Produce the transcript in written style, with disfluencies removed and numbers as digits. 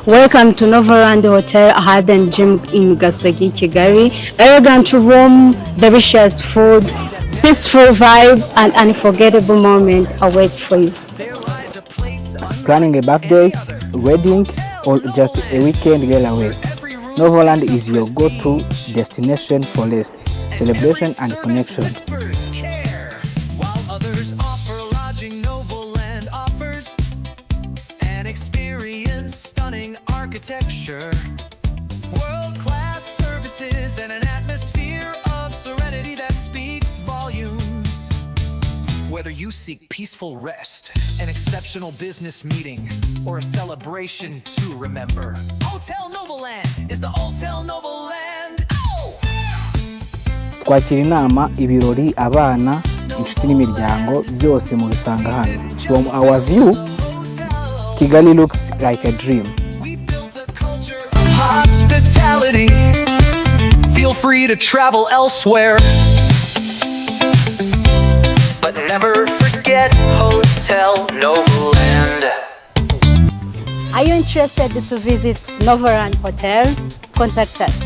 Welcome to Novaland Hotel Harden Gym in Igasogiii, Kigali. Elegant room, delicious food, peaceful vibe, and unforgettable moment await for you. Planning a birthday, wedding, or just a weekend getaway, Novaland is your go-to destination for rest, celebration, and connection. While others offer lodging, Novaland offers an experience, stunning architecture, world-class services, and an atmosphere of serenity that speaks volumes. Whether you seek peaceful rest, an exceptional business meeting, or a celebration to remember, Hotel Novaland is the Hotel Novaland. Twakira inama, ibirori, abana, inshuti n'imiryango byose mubisanga hano. From our view, Kigali looks like a dream. We built a culture of hospitality. Feel free to travel elsewhere, but never forget Hotel Novaland. Are you interested to visit Novaland Hotel? Contact us.